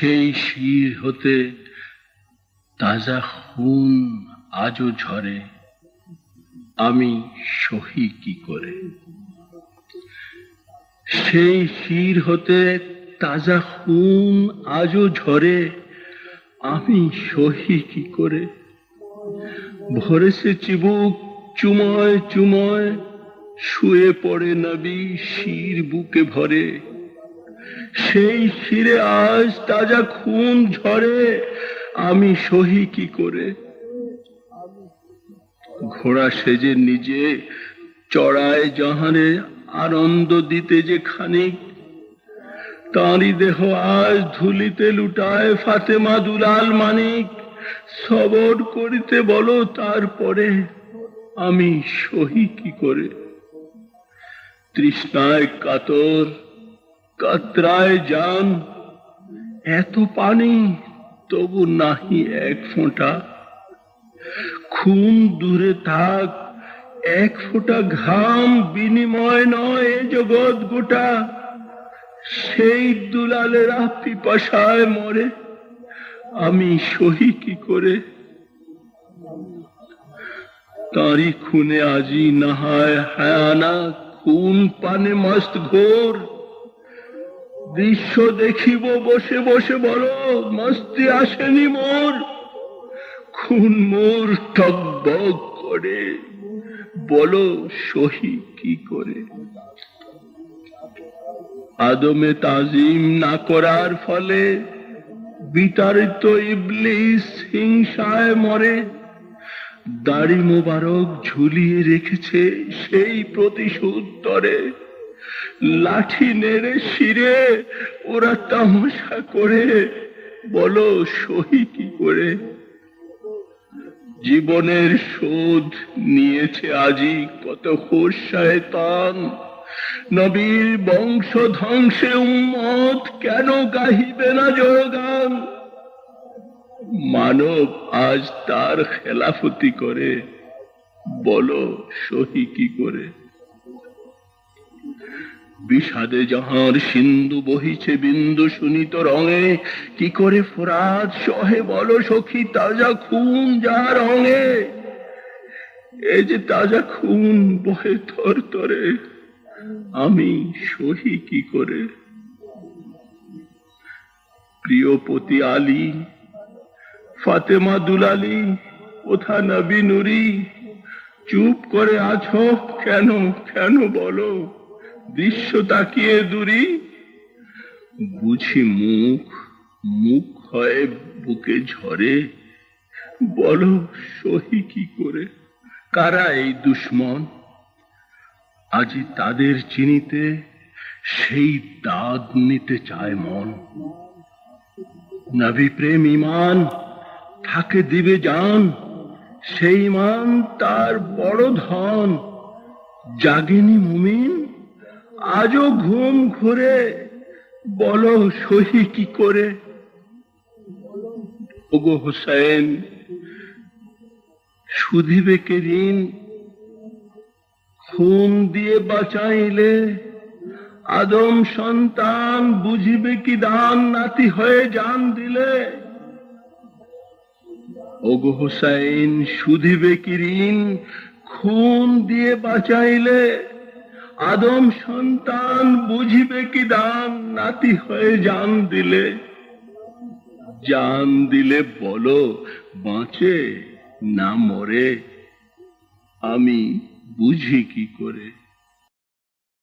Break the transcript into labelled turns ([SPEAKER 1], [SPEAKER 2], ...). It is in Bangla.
[SPEAKER 1] সেই শির হতে তাজা খুন আজও ঝরে, আমি সহি কি করে? সেই শির হতে তাজা খুন আজও ঝরে, আমি সহি কি করে? ভরেছে চিবুক চুময় চুময়, শুয়ে পড়ে নবী শির বুকে ভরে। সেই শিরে আজ তাজা খুন ঝরে, আমি সহি কি করে? ঘোড়া সেজে নিজে চড়ায় জাহানে আনন্দ দিতে যে খানিক, তাঁরই দেহ আজ ধুলিতে লুটায় ফাতেমা দুলাল মানিক। সবর করিতে বলো তারপরে, আমি সহি কি করে? তৃষ্ণায় কাতর কাতরায় জান, এত পানি তবু নাহি এক ফোঁটা। খুন দূরে থাক, এক ফোঁটা ঘাম বিনিময় নয় এ জগৎ গোটা। সেই দুলালেরা পিপাসায় মরে, আমি সহি কি করে? তাঁরই খুনে আজি নাহায় হায়ানা, খুন পানে মস্ত ঘোর। দৃশ্য দেখিব বসে বসে বলো, মস্তি আসেনি মোর। খুন মোর টগবগ করে, বলো সহি কি করে? আদমে তাজিম না করার ফলে বিতাড়িত ইবলিস হিংসায় মরে। দাড়ি মোবারক ঝুলিয়ে রেখেছে সেই প্রতিশোধ তরে। লাঠি নেড়ে শিরে ওরা তামাশা করে, বলো সহি কি করে? জীবনের শোধ নিয়েছে আজি কত খোর শয়তান। নবীর বংশ ধ্বংসে উম্মত কেন গাহিবে না জয়গান? মানব আজ তার খেলাফতি করে, বলো সহি কি করে? বিষাদে যাহার সিন্ধু বহিছে বিন্দু সুনিত রঙে, কি করে ফোরাত সহে বলো সখী তাজা খুন যার রঙে? এই যে তাজা খুন বহে থর তরে, আমি সহি কি করে? প্রিয়পতি আলী, ফাতেমা দুলালি, ওথা নবী নুরি, চুপ করে আছো কেন? কেন বলো, দৃশ্য তাকিয়ে দূরি। বুঝি মুখ মুখ হয় বুকে ঝরে, বলো সহি কি করে? কারা এই দুশ্মন? আজি তাদের চিনিতে সেই দাদ নিতে চায় মন। নবী প্রেম ঈমান থাকে দিবে জান, সেই মান তার বড় ধন। জাগেনি মুমিন আজও ঘুম ঘুরে, বলো সহি কি করে? ওগো হোসেন, শুধিবে কে ঋণ? খুন দিয়ে বাঁচাইলে আদম সন্তান বুঝিবে কি দান? নাতি হয়ে জান দিলে। ওগো হোসেন, শুধিবে কি ঋণ? খুন দিয়ে বাঁচাইলে আদম সন্তান বুঝিবে কি দান? নাতি হয়ে জান দিলে। জান দিলে বলো বাঁচে না মরে, আমি বুঝি কি করে?